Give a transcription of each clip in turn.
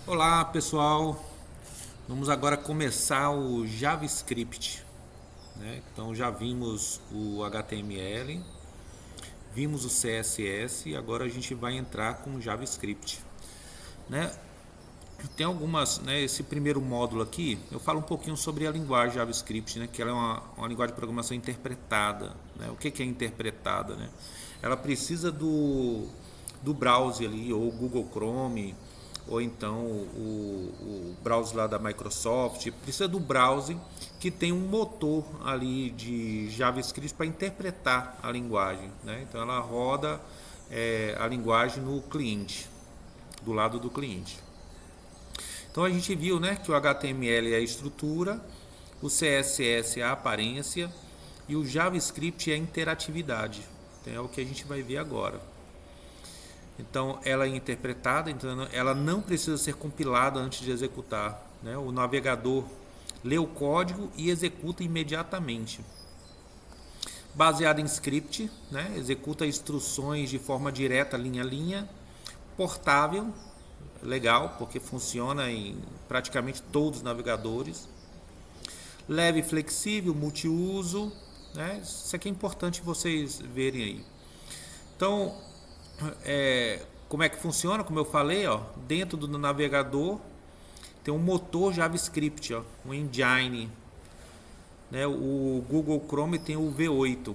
Olá pessoal, vamos agora começar o JavaScript, né? Então já vimos o HTML, vimos o CSS e agora a gente vai entrar com o JavaScript, né? Tem algumas, né? Esse primeiro módulo aqui, eu falo um pouquinho sobre a linguagem JavaScript, né? Que ela é uma linguagem de programação interpretada, né? O que é interpretada, né? Ela precisa do browser ali, ou Google Chrome, ou então o browser lá da Microsoft, precisa do browser que tem um motor ali de JavaScript para interpretar a linguagem, né? Então ela roda a linguagem no cliente, do lado do cliente. Então a gente viu, né, que o HTML é a estrutura, o CSS é a aparência e o JavaScript é a interatividade. Então é o que a gente vai ver agora. Então ela é interpretada, então ela não precisa ser compilada antes de executar, né? O navegador lê o código e executa imediatamente. Baseado em script, né? Executa instruções de forma direta, linha a linha. Portável, legal, porque funciona em praticamente todos os navegadores. Leve, flexível, multiuso, né? Isso aqui é importante vocês verem aí. Então, como é que funciona? Como eu falei, ó, dentro do navegador tem um motor JavaScript, ó, um engine, né? O Google Chrome tem o V8,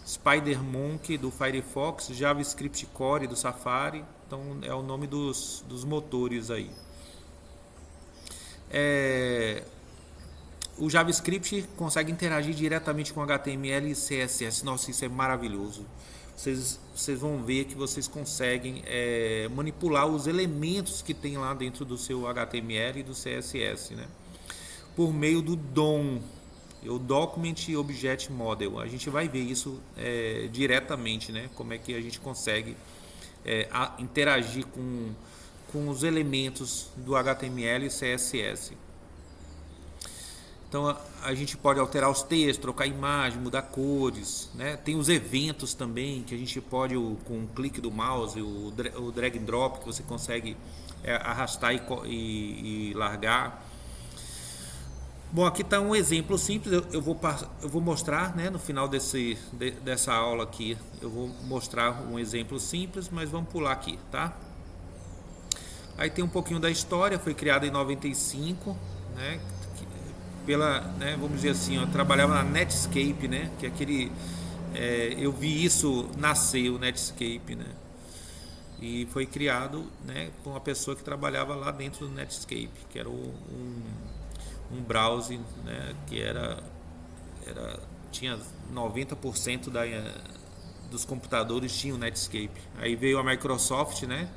SpiderMonkey do Firefox, JavaScript Core do Safari. Então é o nome dos motores aí. O JavaScript consegue interagir diretamente com HTML e CSS. Nossa, isso é maravilhoso. Vocês vão ver que vocês conseguem manipular os elementos que tem lá dentro do seu HTML e do CSS, né? Por meio do DOM, o Document Object Model. A gente vai ver isso diretamente, né? Como é que a gente consegue interagir com os elementos do HTML e CSS. Então a gente pode alterar os textos, trocar imagem, mudar cores, né? Tem os eventos também que a gente pode com um clique do mouse, o drag and drop que você consegue arrastar e largar. Bom, aqui está um exemplo simples. Eu vou mostrar, né, no final dessa aula aqui. Eu vou mostrar um exemplo simples, mas vamos pular aqui, tá? Aí tem um pouquinho da história. Foi criada em 95, né? Vamos dizer assim, eu trabalhava na Netscape, né? Que é aquele, eu vi isso nascer, o Netscape, né? E foi criado, né, por uma pessoa que trabalhava lá dentro do Netscape, que era um browser, né, que tinha 90% dos computadores tinham Netscape. Aí veio a Microsoft, né,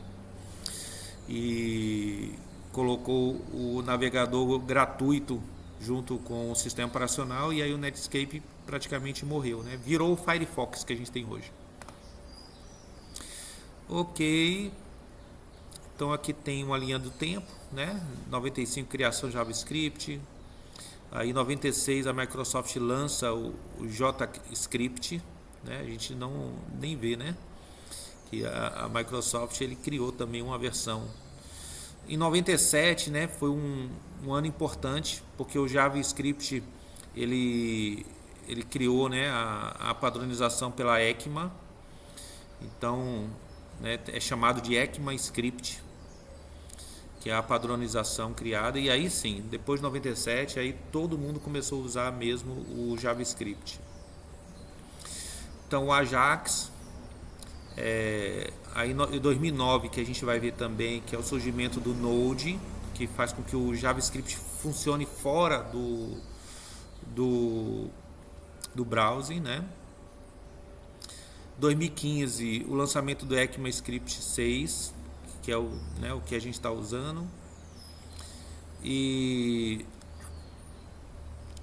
e colocou o navegador gratuito junto com o sistema operacional, e aí o Netscape praticamente morreu, né? Virou o Firefox que a gente tem hoje. Ok, então aqui tem uma linha do tempo, né? 95 criação de JavaScript, aí em 96 a Microsoft lança o JScript, né? A gente não nem vê, né? Que a Microsoft ele criou também uma versão. Em 97, né, foi um ano importante, porque o JavaScript ele criou, né, a padronização pela ECMA. Então, né, é chamado de ECMAScript, que é a padronização criada. E aí sim, depois de 97, aí todo mundo começou a usar mesmo o JavaScript. Então o Ajax, aí em 2009 que a gente vai ver também, que é o surgimento do Node, que faz com que o JavaScript funcione fora do browser, né? 2015 o lançamento do ECMAScript 6, que é o que a gente está usando. E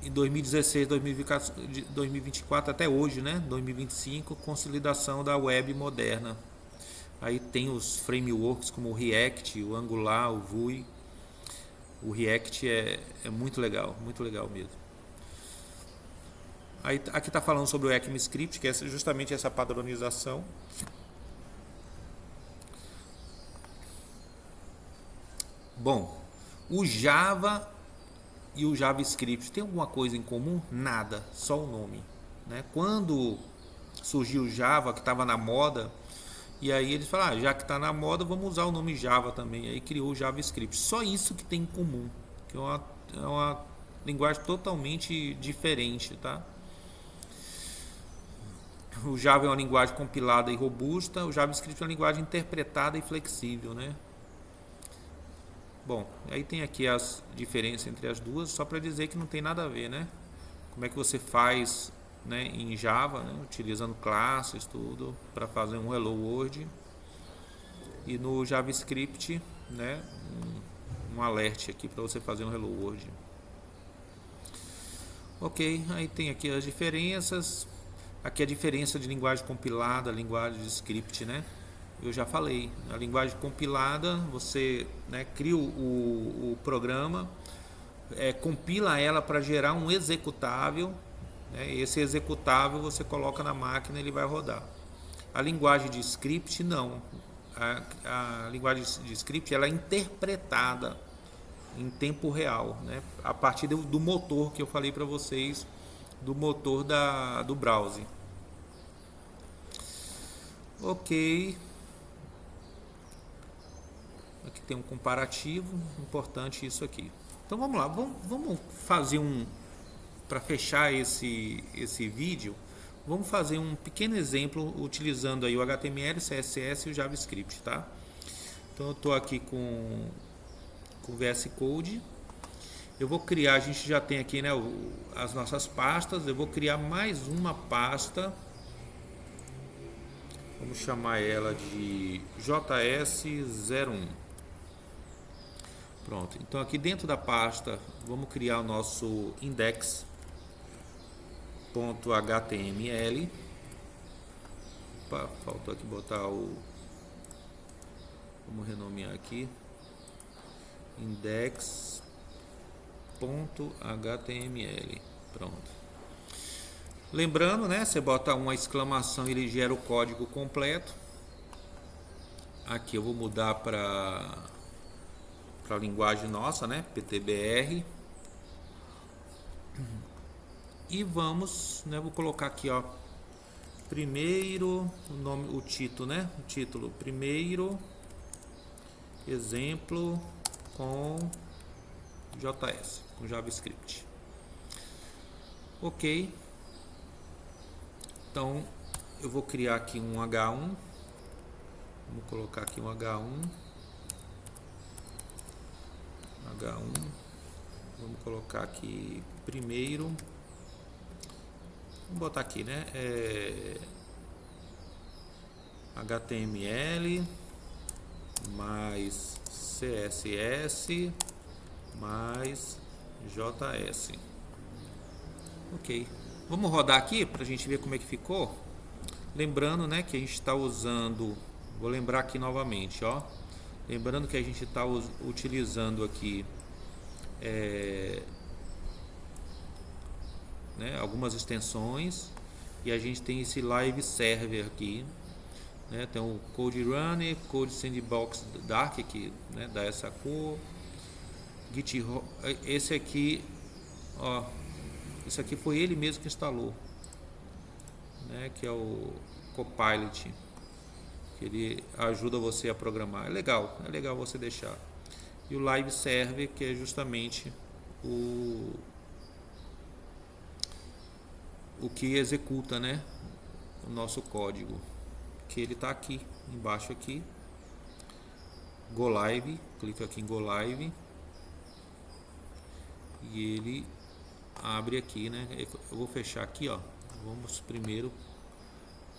em 2016, 2024 até hoje, né? 2025, consolidação da web moderna. Aí tem os frameworks como o React, o Angular, o Vue. O React é muito legal mesmo. Aí, aqui está falando sobre o ECMAScript, que é justamente essa padronização. Bom, o Java e o JavaScript tem alguma coisa em comum? Nada, só o nome, né? Quando surgiu o Java, que estava na moda, e aí eles falaram, já que está na moda, vamos usar o nome Java também. Aí criou o JavaScript. Só isso que tem em comum, que é uma linguagem totalmente diferente, tá? O Java é uma linguagem compilada e robusta, o JavaScript é uma linguagem interpretada e flexível, né? Bom, aí tem aqui as diferenças entre as duas, só para dizer que não tem nada a ver, né? Como é que você faz, né, em Java, né, utilizando classes, tudo, para fazer um Hello World. E no JavaScript, né, um alert aqui para você fazer um Hello World. Ok, aí tem aqui as diferenças. Aqui a diferença de linguagem compilada, linguagem de script, né? Eu já falei, a linguagem compilada, você, né, cria o programa, compila ela para gerar um executável, né? Esse executável você coloca na máquina e ele vai rodar. A linguagem de script não. A linguagem de script ela é interpretada em tempo real, né? A partir do motor que eu falei para vocês, do motor do browser. Ok, aqui tem um comparativo, importante isso aqui. Então vamos lá, vamos fazer para fechar esse vídeo, vamos fazer um pequeno exemplo utilizando aí o HTML, CSS e o JavaScript, tá? Então eu estou aqui com o VS Code. Eu vou criar, a gente já tem aqui, né, as nossas pastas. Eu vou criar mais uma pasta. Vamos chamar ela de JS01. Pronto. Então aqui dentro da pasta vamos criar o nosso index.html. Opa, faltou aqui botar vamos renomear aqui. Index.html. Pronto. Lembrando, né? Você bota uma exclamação e ele gera o código completo. Aqui eu vou mudar para a linguagem nossa, né? PTBR. E vamos, né? Vou colocar aqui, ó. Primeiro, o título, né? O título, primeiro exemplo com JS, com JavaScript. Ok. Então, eu vou criar aqui um H1. Vamos colocar aqui um H1. Vamos colocar aqui primeiro. Vamos botar aqui, né? HTML mais CSS mais JS. Ok. Vamos rodar aqui para a gente ver como é que ficou. Lembrando, né, que a gente está usando. Vou lembrar aqui novamente, ó. Lembrando que a gente está utilizando aqui né, algumas extensões, e a gente tem esse live server aqui, né? Tem o Code Runner, Code Sandbox Dark que, né, dá essa cor. GitHub, esse aqui, ó, isso aqui foi ele mesmo que instalou, né, que é o Copilot, que ele ajuda você a programar. É legal você deixar. E o Live Server, que é justamente o que executa, né, o nosso código, que ele está aqui embaixo aqui. Go Live, clica aqui em Go Live e ele abre aqui, né? Eu vou fechar aqui, ó. Vamos primeiro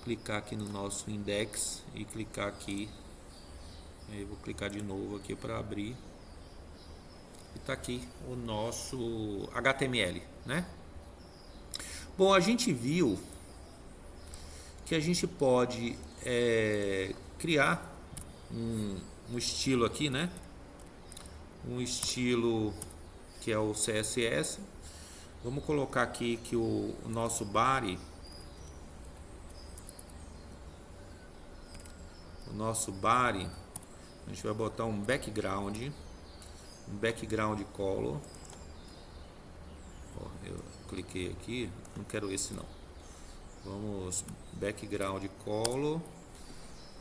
clicar aqui no nosso index e clicar aqui. Eu vou clicar de novo aqui para abrir. E tá aqui o nosso HTML, né? Bom, a gente viu que a gente pode criar um estilo aqui, né? Um estilo que é o CSS. Vamos colocar aqui que o nosso body, a gente vai botar um background. um background color. Ó, eu cliquei aqui, não quero esse não. Vamos background color.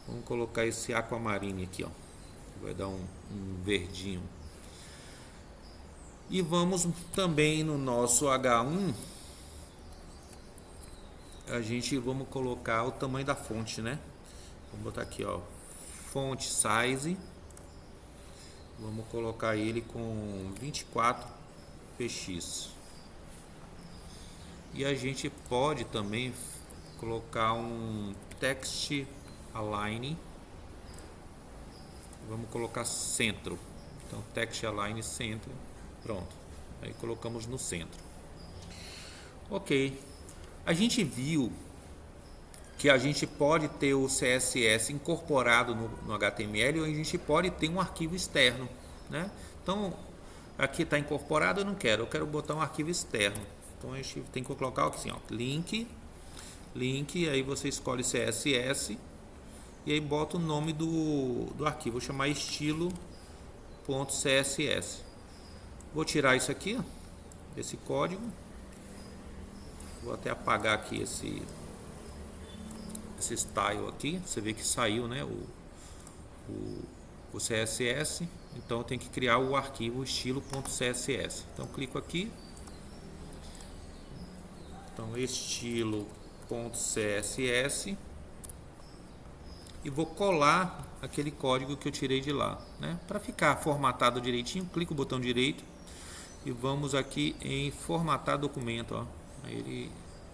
Vamos colocar esse aquamarine aqui, ó. Vai dar um verdinho. E vamos também no nosso H1, vamos colocar o tamanho da fonte, né? Vamos botar aqui, ó, font size. Vamos colocar ele com 24 px. E a gente pode também colocar um text align. Vamos colocar centro. Então text align centro. Pronto. Aí colocamos no centro. Ok. A gente viu que a gente pode ter o CSS incorporado no HTML ou a gente pode ter um arquivo externo, né? Então, aqui está incorporado, eu quero botar um arquivo externo. Então, a gente tem que colocar assim, ó, link, aí você escolhe CSS e aí bota o nome do arquivo. Vou chamar estilo.css. Vou tirar isso aqui, ó, esse código. Vou até apagar aqui esse style aqui. Você vê que saiu, né, o CSS. Então eu tenho que criar o arquivo estilo.css. Então clico aqui. Então estilo.css e vou colar aquele código que eu tirei de lá, né? Para ficar formatado direitinho, clico o botão direito e vamos aqui em formatar documento, ó.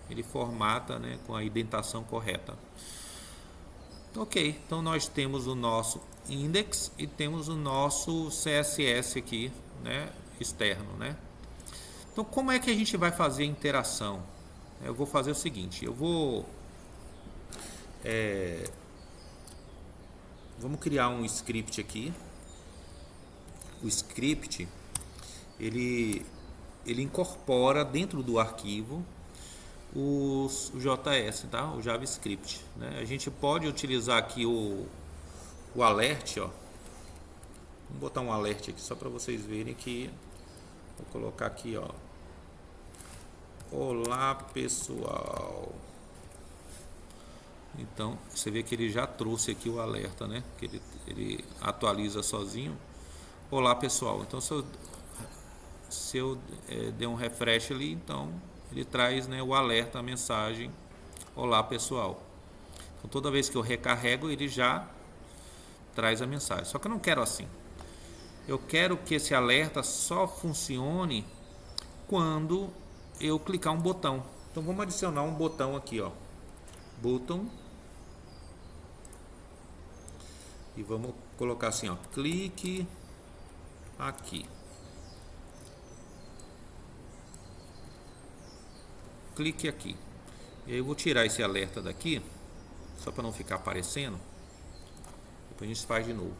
Ele formata, né, com a indentação correta. Ok, então nós temos o nosso index e temos o nosso CSS aqui, né, externo, né? Então como é que a gente vai fazer a interação? Eu vou fazer o seguinte, vamos criar um script aqui. O script ele incorpora dentro do arquivo o JS, tá? O JavaScript, né? A gente pode utilizar aqui o alert, ó. Vamos botar um alert aqui só para vocês verem que vou colocar aqui, ó. Olá, pessoal. Então, você vê que ele já trouxe aqui o alerta, né? Que ele atualiza sozinho. Olá, pessoal. Então, se eu der um refresh ali, então ele traz, né, o alerta, a mensagem olá, pessoal. Então toda vez que eu recarrego, ele já traz a mensagem. Só que eu não quero assim. Eu quero que esse alerta só funcione quando eu clicar um botão. Então vamos adicionar um botão aqui, ó. Button. E vamos colocar assim, ó, clique aqui. Clique aqui. E aí eu vou tirar esse alerta daqui, só para não ficar aparecendo. Depois a gente faz de novo.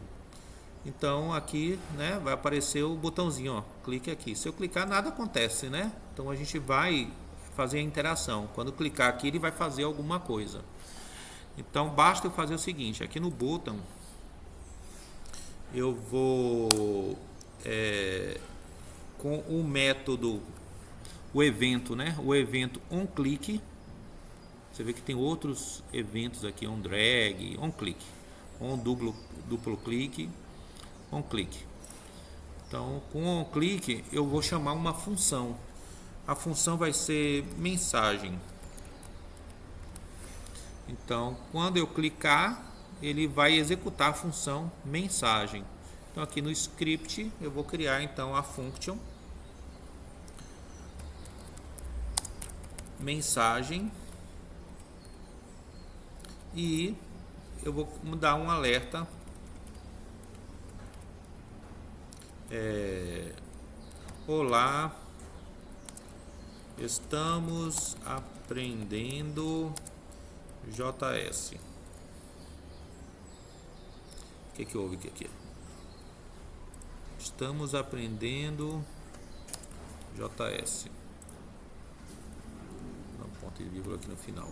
Então aqui, né, vai aparecer o botãozinho, ó, clique aqui. Se eu clicar, nada acontece, né? Então a gente vai fazer a interação. Quando clicar aqui, ele vai fazer alguma coisa. Então basta eu fazer o seguinte, aqui no botão eu vou com o método, o evento, né? O evento onClick. Você vê que tem outros eventos aqui, onDrag, onClick, duplo clique, onClick. Então, com onClick eu vou chamar uma função. A função vai ser mensagem. Então, quando eu clicar, ele vai executar a função mensagem. Então, aqui no script eu vou criar então a function mensagem e eu vou dar um alerta olá, estamos aprendendo JS. O que houve aqui? Estamos aprendendo JS. Ponto e vírgula aqui no final.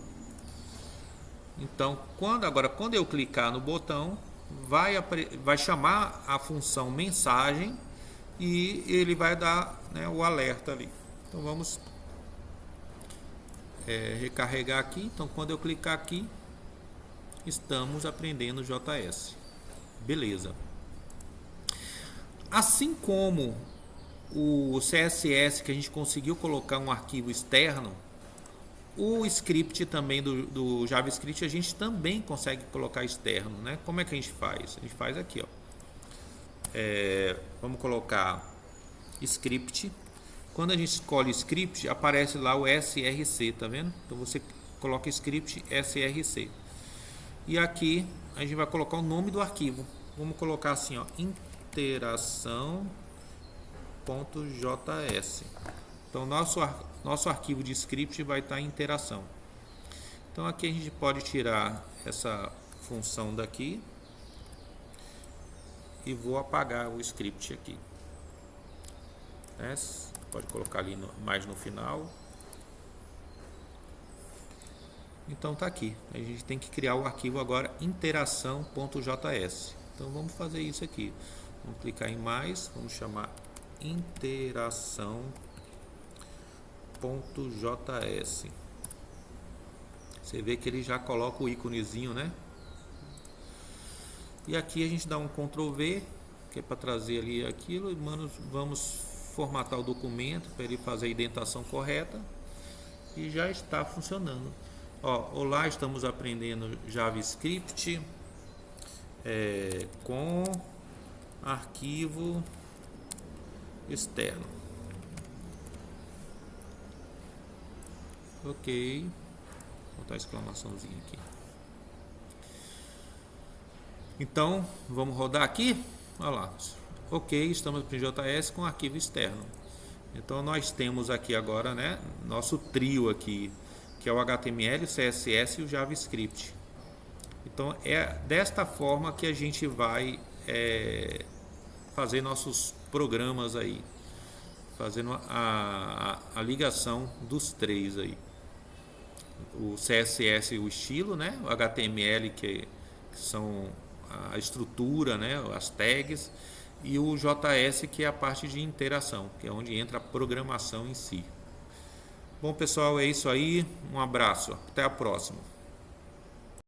Então, quando eu clicar no botão, vai chamar a função mensagem e ele vai dar, né, o alerta ali. Então vamos recarregar aqui. Então quando eu clicar aqui, estamos aprendendo JS. Beleza. Assim como o CSS, que a gente conseguiu colocar um arquivo externo, o script também do JavaScript a gente também consegue colocar externo, né? Como é que a gente faz? A gente faz aqui, ó. Vamos colocar script. Quando a gente escolhe script, aparece lá o src, tá vendo? Então você coloca script src. E aqui a gente vai colocar o nome do arquivo. Vamos colocar assim, ó, interação.js. Então nosso arquivo de script vai estar em interação. Então aqui a gente pode tirar essa função daqui e vou apagar o script aqui. Pode colocar ali mais no final. Então tá aqui. A gente tem que criar o arquivo agora interação.js. Então vamos fazer isso aqui. Vamos clicar em mais, vamos chamar interação.js. Você vê que ele já coloca o íconezinho, né? E aqui a gente dá um Ctrl V, que é para trazer ali aquilo, e vamos formatar o documento para ele fazer a indentação correta e já está funcionando. Ó, olá, estamos aprendendo JavaScript com arquivo externo. Ok, vou botar a exclamaçãozinha aqui. Então vamos rodar aqui. Olha lá. Ok, estamos em JS com arquivo externo. Então nós temos aqui agora, né, nosso trio aqui, que é o HTML, o CSS e o JavaScript. Então é desta forma que a gente vai fazer nossos programas aí, fazendo a ligação dos três aí. O CSS, o estilo, né, o HTML que são a estrutura, né, as tags, e o JS, que é a parte de interação, que é onde entra a programação em si. Bom, pessoal, é isso aí. Um abraço. Até a próxima.